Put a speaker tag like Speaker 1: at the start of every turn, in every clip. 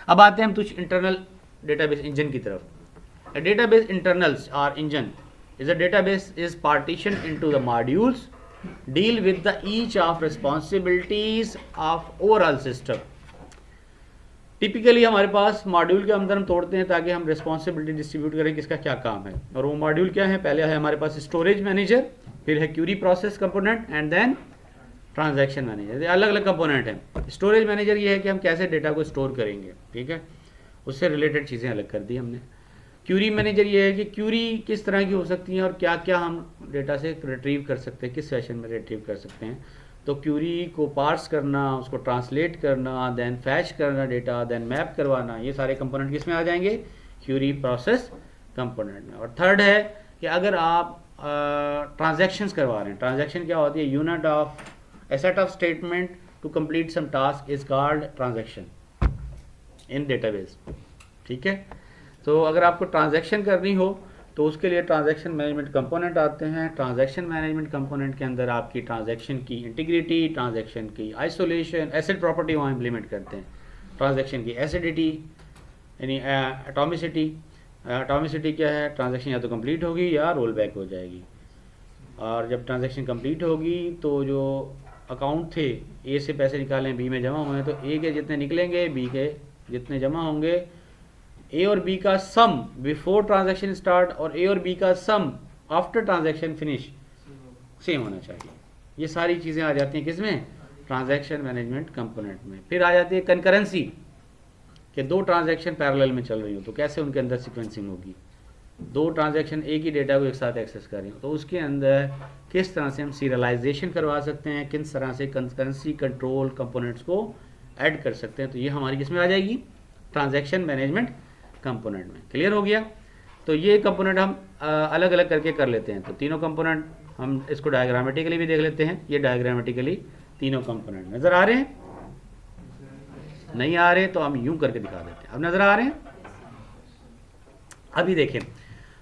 Speaker 1: अब आते हैं हम कुछ इंटरनल डेटाबेस इंजन की तरफ। A database internals or engine is a database is partitioned into the modules deal with the each of responsibilities of overall system। Typically हमारे पास module के अंदर हम तोड़ते हैं ताकि हम रिस्पॉन्सिबिलिटी डिस्ट्रीब्यूट करें किसका क्या काम है। और वो मॉड्यूल क्या है, पहले है हमारे पास स्टोरेज मैनेजर, फिर है query process component and then transaction manager. अलग अलग कंपोनेंट हैं। स्टोरेज मैनेजर ये है कि हम कैसे डेटा को स्टोर करेंगे, ठीक है, उससे रिलेटेड चीज़ें अलग कर दी हमने। क्यूरी मैनेजर ये है कि क्यूरी किस तरह की हो सकती हैं और क्या क्या हम डेटा से रिट्रीव कर सकते हैं, किस सेशन में रिट्रीव कर सकते हैं। तो क्यूरी को पार्स करना, उसको ट्रांसलेट करना, देन फैच करना डेटा, देन मैप करवाना, ये सारे कंपोनेंट किस में आ जाएंगे, क्यूरी प्रोसेस कंपोनेंट में। और थर्ड है कि अगर आप ट्रांजैक्शंस करवा रहे हैं, ट्रांजैक्शन क्या होती है, unit of a set of statement to complete some task is called transaction in database, ठीक है। तो अगर आपको ट्रांजैक्शन करनी हो तो उसके लिए ट्रांजैक्शन मैनेजमेंट कंपोनेंट आते हैं। ट्रांजैक्शन मैनेजमेंट कंपोनेंट के अंदर आपकी ट्रांजैक्शन की इंटीग्रिटी, ट्रांजैक्शन की आइसोलेशन, एसिड प्रॉपर्टी वहाँ इम्प्लीमेंट करते हैं। ट्रांजैक्शन की एसिडिटी यानी एटॉमिसिटी। एटॉमिसिटी क्या है, ट्रांजैक्शन या तो कंप्लीट होगी या रोल बैक हो जाएगी। और जब ट्रांजैक्शन कंप्लीट होगी तो जो अकाउंट थे, ए से पैसे निकालें, बी में जमा हुए, तो ए के जितने निकलेंगे, बी के जितने जमा होंगे, ए और बी का सम बिफोर ट्रांजैक्शन स्टार्ट और ए और बी का sum after transaction finish same होना चाहिए। ये सारी चीज़ें आ जाती हैं किसमें, ट्रांजैक्शन मैनेजमेंट कंपोनेंट में। फिर आ जाती है कंकरेंसी, कि दो ट्रांजैक्शन पैरेलल में चल रही हो तो कैसे उनके अंदर सीक्वेंसिंग होगी। दो ट्रांजैक्शन एक ही डेटा को एक साथ एक्सेस कर रही हो तो उसके अंदर किस तरह से हम सीरियलाइजेशन करवा सकते हैं, किस तरह से कंकरेंसी कंट्रोल कंपोनेंट्स को ऐड कर सकते हैं। तो ये हमारी किस में आ जाएगी, ट्रांजैक्शन मैनेजमेंट कंपोनेंट में। क्लियर हो गया। तो ये कंपोनेंट हम अलग अलग करके कर लेते हैं। तो तीनों कंपोनेंट हम इसको डायग्रामेटिकली भी देख लेते हैं। ये डायग्रामेटिकली तीनों कंपोनेंट नज़र आ रहे हैं, नहीं आ रहे तो हम यूं करके दिखा देते हैं। अब नज़र आ रहे हैं। अभी देखें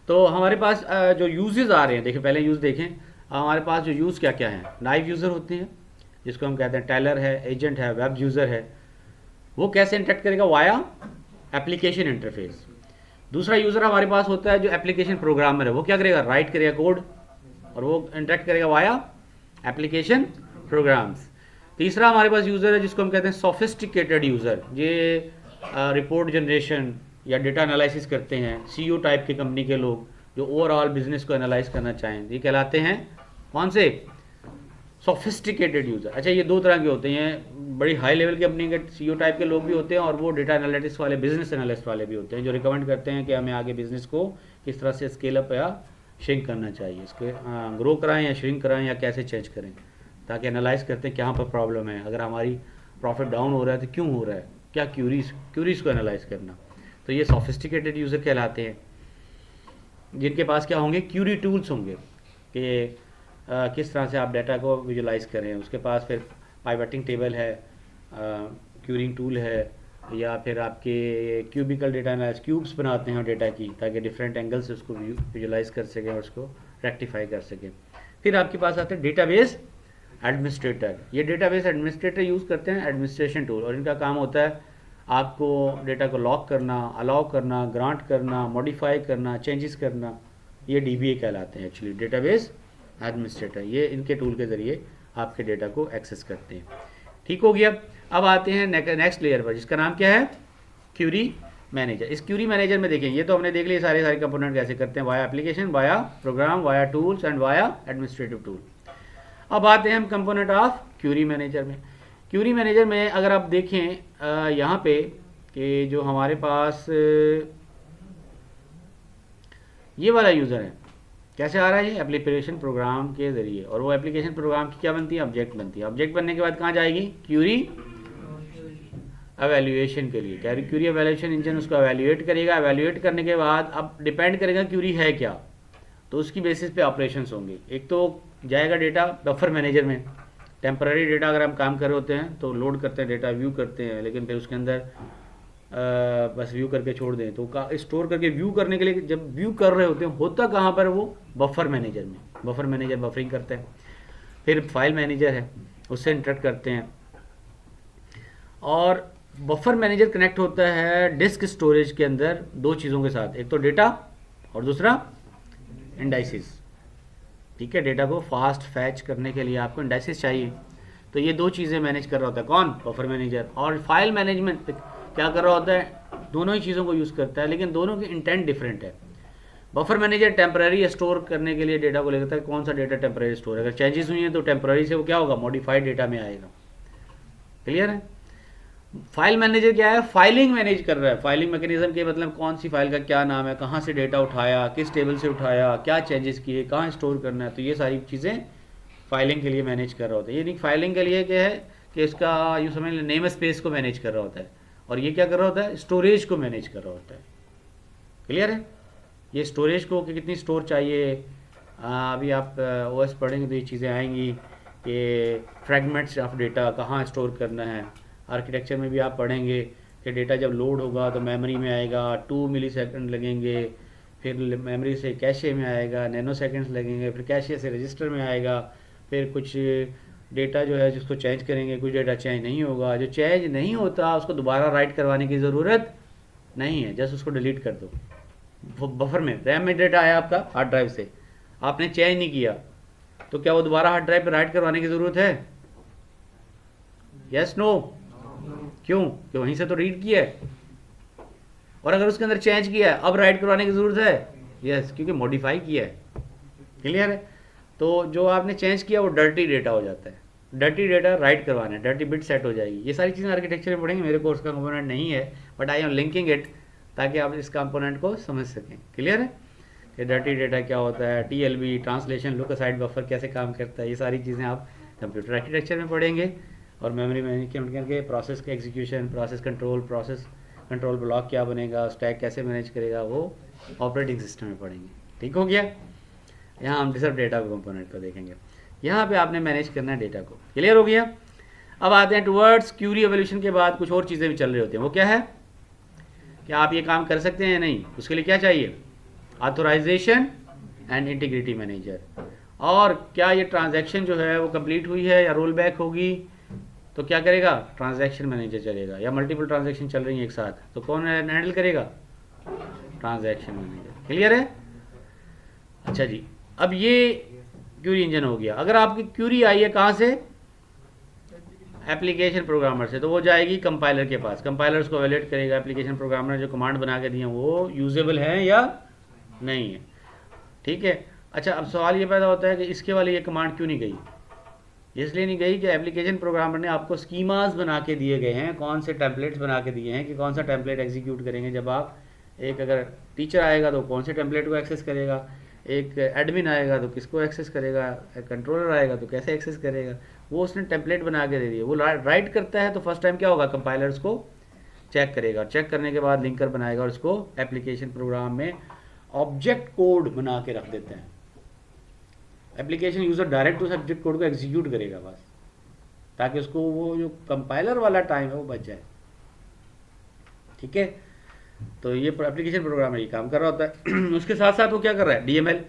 Speaker 1: तो हमारे पास जो यूजेस आ रहे हैं, देखिए पहले यूज़ देखें। हमारे पास जो यूज़ क्या क्या हैं, नाइव यूज़र होते हैं जिसको हम कहते हैं टेलर है, एजेंट है, वेब यूज़र है। वो कैसे इंटरेक्ट करेगा, वाया एप्लीकेशन इंटरफेस। दूसरा यूज़र हमारे पास होता है जो एप्लीकेशन प्रोग्रामर है, वो क्या करेगा, राइट करेगा कोड और वो इंटरेक्ट करेगा वाया एप्लीकेशन प्रोग्राम्स। तीसरा हमारे पास यूज़र है जिसको हम कहते हैं सोफिस्टिकेटेड यूज़र। ये रिपोर्ट जनरेशन या डेटा एनालिसिस करते हैं, सीईओ टाइप के कंपनी के लोग जो ओवरऑल बिजनेस को एनालाइज करना चाहें, ये कहलाते हैं कौन से, सोफिस्टिकेटेड यूज़र। अच्छा, ये दो तरह के होते हैं, बड़ी हाई लेवल के कंपनी के सीईओ टाइप के लोग भी होते हैं और वो डेटा एनालिटिक्स वाले, बिजनेस एनालिस्ट वाले भी होते हैं जो रिकमेंड करते हैं कि हमें आगे बिजनेस को किस तरह से स्केल अप या श्रिंक करना चाहिए, इसके ग्रो कराएं या श्रिंक कराएं या कैसे चेंज करें, ताकि एनालाइज करते हैं कहाँ पर प्रॉब्लम है, अगर हमारी प्रॉफिट डाउन हो रहा है तो क्यों हो रहा है, क्या क्यूरीज को एनालाइज करना। तो ये सोफिस्टिकेटेड यूज़र कहलाते हैं, जिनके पास क्या होंगे, क्यूरी टूल्स होंगे कि किस तरह से आप डाटा को विजुलाइज करें। उसके पास फिर पाइवटिंग टेबल है, क्यूरिंग टूल है, या फिर आपके क्यूबिकल डेटा एनालिसिस, क्यूब्स बनाते हैं डेटा की ताकि डिफरेंट एंगल से उसको विजुलाइज कर सकें और उसको रेक्टिफाई कर सकें। फिर आपके पास आते हैं डेटाबेस एडमिनिस्ट्रेटर। ये डेटाबेस एडमिनिस्ट्रेटर यूज़ करते हैं एडमिनिस्ट्रेशन टूल, और इनका काम होता है आपको डेटा को लॉक करना, अलाउ करना, ग्रांट करना, मॉडिफाई करना, चेंजेस करना। ये डीबीए कहलाते हैं एक्चुअली, डेटाबेस एडमिनिस्ट्रेटर। ये इनके टूल के ज़रिए आपके डेटा को एक्सेस करते हैं। ठीक हो गया। अब आते हैं नेक्स्ट लेयर पर, जिसका नाम क्या है, क्यूरी मैनेजर। इस क्यूरी मैनेजर में देखें, ये तो हमने देख लिया सारे कंपोनेंट कैसे करते हैं, via application, via program, via tools and via administrative tool. अब आते हैं हम कंपोनेंट ऑफ क्यूरी मैनेजर में। क्यूरी मैनेजर में अगर आप देखें यहाँ पे कि जो हमारे पास ये वाला यूज़र है, कैसे आ रहा है, ये एप्लीकेशन प्रोग्राम के ज़रिए, और वो एप्लीकेशन प्रोग्राम की क्या बनती है, ऑब्जेक्ट बनती है। ऑब्जेक्ट बनने के बाद कहाँ जाएगी, क्यूरी एवेल्यूएशन के लिए। क्यूरी एवेल्यूएशन इंजन उसको एवेल्यूएट करेगा। एवेल्यूएट करने के बाद अब डिपेंड करेगा क्यूरी है क्या, तो उसकी बेसिस पे ऑपरेशंस होंगे। एक तो जाएगा डेटा बफर मैनेजर में, टेम्पररी डेटा अगर हम काम कर रहे होते हैं तो लोड करते हैं डेटा, व्यू करते हैं, लेकिन फिर उसके अंदर बस व्यू करके छोड़ दें, तो स्टोर करके व्यू करने के लिए जब व्यू कर रहे होते हैं, होता कहाँ पर, वो बफर मैनेजर में। बफर मैनेजर बफरिंग करते हैं। फिर फाइल मैनेजर है, उससे इंटरेक्ट करते हैं, और बफर मैनेजर कनेक्ट होता है डिस्क स्टोरेज के अंदर दो चीज़ों के साथ, एक तो डेटा और दूसरा इंडाइसिस। ठीक है, डेटा को फास्ट फैच करने के लिए आपको इंडाइसिस चाहिए, तो ये दो चीज़ें मैनेज कर रहा होता है कौन, बफर मैनेजर। और फाइल मैनेजमेंट क्या कर रहा होता है, दोनों ही चीज़ों को यूज़ करता है, लेकिन दोनों के इंटेंट डिफरेंट है। बफर मैनेजर टेम्पररी स्टोर करने के लिए डेटा को लेता है, कौन सा डेटा टेम्पररी स्टोर है, अगर चेंजेस हुई हैं तो टेम्पररी से वो क्या होगा, मॉडिफाइड डेटा में आएगा। क्लियर है। फाइल मैनेजर क्या है, फाइलिंग मैनेज कर रहा है। फाइलिंग मैकेनिज्म के मतलब कौन सी फाइल का क्या नाम है, कहाँ से डेटा उठाया, किस टेबल से उठाया, क्या चेंजेस किए, कहाँ स्टोर करना है, तो ये सारी चीज़ें फाइलिंग के लिए मैनेज कर रहा होता है। ये नहीं फाइलिंग के लिए क्या है कि इसका यूँ समझ लें नेम स्पेस को मैनेज कर रहा होता है, और ये क्या कर रहा होता है, स्टोरेज को मैनेज कर रहा होता है। क्लियर है। ये स्टोरेज को कि कितनी स्टोर चाहिए, अभी आप ओएस पढ़ेंगे तो ये चीज़ें आएंगी कि फ्रेगमेंट्स ऑफ डेटा कहाँ स्टोर करना है। आर्किटेक्चर में भी आप पढ़ेंगे कि डेटा जब लोड होगा तो मेमोरी में आएगा 2 मिलीसेकंड लगेंगे, फिर मेमोरी से कैशे में आएगा नैनो सेकंड्स लगेंगे, फिर कैशे से रजिस्टर में आएगा, फिर कुछ डेटा जो है जिसको चेंज करेंगे, कुछ डेटा चेंज नहीं होगा, जो चेंज नहीं होता उसको दोबारा राइट करवाने की ज़रूरत नहीं है, जस्ट उसको डिलीट कर दो। बफर में रैम में डेटा आया आपका हार्ड ड्राइव से, आपने चेंज नहीं किया तो क्या वो दोबारा हार्ड ड्राइव पर राइट करवाने की ज़रूरत है, यस नो, क्यों, कि वहीं से तो रीड किया है। और अगर उसके अंदर चेंज किया है अब राइट करवाने की ज़रूरत है, यस, क्योंकि मॉडिफाई किया है। क्लियर है। तो जो आपने चेंज किया वो डर्टी डेटा हो जाता है, डर्टी डेटा राइट करवाना है, डर्टी बिट सेट हो जाएगी। ये सारी चीज़ें आर्किटेक्चर में पढ़ेंगे, मेरे कोर्स का कंपोनेंट नहीं है, but I am linking it ताकि आप इस कंपोनेंट को समझ सकें। क्लियर है कि डर्टी डेटा क्या होता है, TLB translation look aside buffer कैसे काम करता है, ये सारी चीज़ें आप कंप्यूटर आर्किटेक्चर में पढ़ेंगे। और मेमोरी मैनेजमेंट करके प्रोसेस का एग्जीक्यूशन, प्रोसेस कंट्रोल ब्लॉक क्या बनेगा, स्टैक कैसे मैनेज करेगा, वो ऑपरेटिंग सिस्टम में पढ़ेंगे। ठीक हो गया। यहाँ हम सिर्फ डेटा को कंपोनेंट को देखेंगे, यहाँ पे आपने मैनेज करना है डेटा को। क्लियर हो गया। अब आते हैं टुवर्ड्स क्यूरी एवोल्यूशन के बाद कुछ और चीज़ें भी चल रही होती हैं, वो क्या है, क्या आप ये काम कर सकते हैं या नहीं, उसके लिए क्या चाहिए, ऑथोराइजेशन एंड इंटीग्रिटी मैनेजर। और क्या ये ट्रांजैक्शन जो है वो कंप्लीट हुई है या रोल बैक होगी तो क्या करेगा, ट्रांजैक्शन मैनेजर चलेगा, या मल्टीपल ट्रांजैक्शन चल रही है एक साथ तो कौन हैंडल करेगा, ट्रांजैक्शन मैनेजर। क्लियर है। अच्छा जी, अब ये क्यूरी इंजन हो गया। अगर आपकी क्यूरी आई है कहाँ से, एप्लीकेशन प्रोग्रामर से, तो वो जाएगी कंपाइलर के पास, कंपाइलर उसको एवेल्यूएट करेगा एप्लीकेशन प्रोग्रामर ने जो कमांड बना के दिए हैं वो यूजेबल है या नहीं है। ठीक है। अच्छा, अब सवाल ये पैदा होता है कि इसके वाली ये कमांड क्यों नहीं गई, इसलिए नहीं गई कि एप्लीकेशन प्रोग्रामर ने आपको स्कीमास बना के दिए गए हैं, कौन से टेम्पलेट्स बना के दिए हैं कि कौन सा टेम्पलेट एग्जीक्यूट करेंगे। जब आप एक अगर टीचर आएगा तो कौन से टेम्पलेट को एक्सेस करेगा, एक एडमिन आएगा तो किसको एक्सेस करेगा, कंट्रोलर आएगा तो कैसे एक्सेस करेगा, वो उसने टेम्पलेट बना के दे दिए। वो राइट करता है तो फर्स्ट टाइम क्या होगा, कंपाइलर उसको चेक करेगा, चेक करने के बाद लिंकर बनाएगा और उसको एप्लीकेशन प्रोग्राम में ऑब्जेक्ट कोड बना के रख देते हैं। एप्लीकेशन यूज़र डायरेक्ट उस ऑब्जेक्ट कोड को एग्जीक्यूट करेगा बस, ताकि उसको वो जो कंपाइलर वाला टाइम है वो बच जाए। ठीक है। तो ये एप्लीकेशन प्रोग्राम में ये काम कर रहा होता है। उसके साथ साथ वो क्या कर रहा है, DML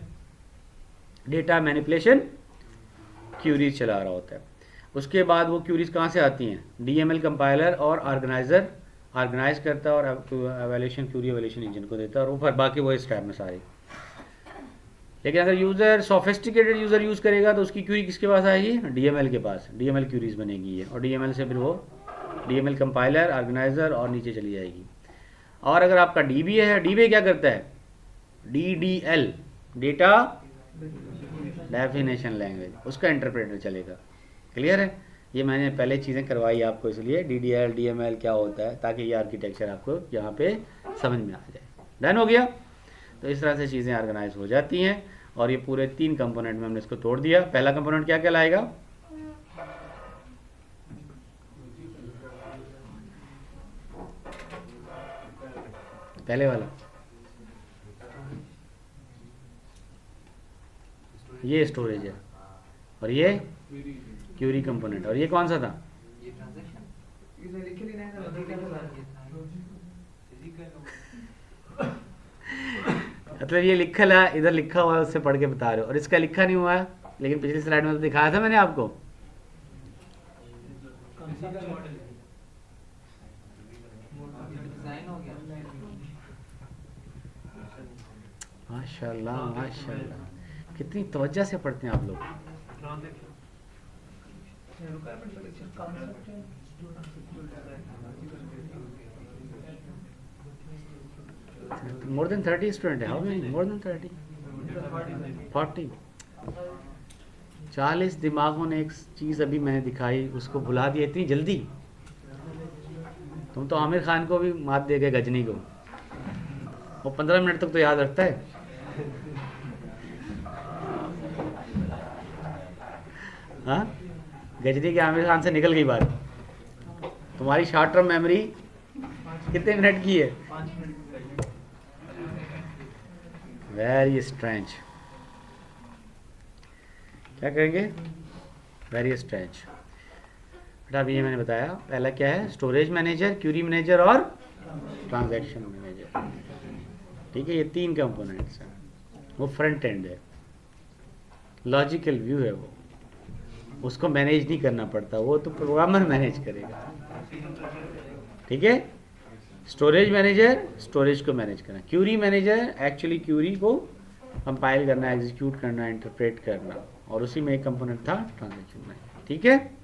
Speaker 1: डेटा मैनिपुलेशन क्यूरीज चला रहा होता है। उसके बाद वो क्यूरीज कहाँ से आती हैं, DML कंपाइलर और ऑर्गेनाइजर ऑर्गेनाइज करता है और एवेल्यूशन क्यूरी एवेल्यूशन इंजन को देता है, और वो फिर बाकी वो इस टाइप में सारी। लेकिन अगर यूज़र सोफिस्टिकेटेड यूज़र यूज़ करेगा तो उसकी क्यूरी किसके पास आएगी, DML के पास, DML क्यूरीज बनेगी ये, और DML से फिर वो DML कंपाइलर ऑर्गेनाइजर और नीचे चली जाएगी। और अगर आपका DBA है, DBA क्या करता है, DDL डेटा डेफिनेशन लैंग्वेज, उसका इंटरप्रेटर चलेगा। क्लियर है। ये मैंने पहले चीज़ें करवाई आपको, इसलिए DDL DML क्या होता है, ताकि ये आर्किटेक्चर आपको यहाँ पे समझ में आ जाए। डन हो गया। तो इस तरह से चीज़ें ऑर्गेनाइज हो जाती हैं, और ये पूरे 3 कंपोनेंट में हमने इसको तोड़ दिया। पहला कंपोनेंट क्या कहलाएगा, पहले वाला ये स्टोरेज है, और ये क्यूरी कंपोनेंट, और ये कौन सा था, मतलब ये लिखा है, इधर लिखा हुआ है उससे पढ़ के बता रहे हो, और इसका लिखा नहीं हुआ है, लेकिन पिछली स्लाइड में तो दिखाया था मैंने आपको। माशाल्लाह माशाल्लाह, कितनी तवज्जो से पढ़ते हैं आप लोग। मोर देन 30 स्टूडेंट है, हाउ मेनी, मोर देन 30, 40, 40 दिमागों ने एक चीज़ अभी मैंने दिखाई उसको भुला दिया इतनी जल्दी। तुम तो आमिर खान को भी मात दे गए, गजनी को, वो 15 मिनट तक तो याद रखता है। हाँ, गजनी के आमिर खान से निकल गई बात। तुम्हारी शॉर्ट टर्म मेमोरी कितने मिनट की है? Very strange. क्या करेंगे? Very strange. बेटा अभी ये मैंने बताया, पहला क्या है? स्टोरेज मैनेजर, क्यूरी मैनेजर और ट्रांजैक्शन मैनेजर। ठीक है, ये 3 कंपोनेंट्स हैं। वो फ्रंट एंड है, लॉजिकल व्यू है, वो उसको मैनेज नहीं करना पड़ता, वो तो प्रोग्रामर मैनेज करेगा। ठीक है, स्टोरेज मैनेजर स्टोरेज को मैनेज करना, क्यूरी मैनेजर एक्चुअली क्यूरी को कंपाइल करना, एग्जीक्यूट करना, इंटरप्रेट करना, और उसी में एक कंपोनेंट था ट्रांजैक्शन मैनेजर। ठीक है।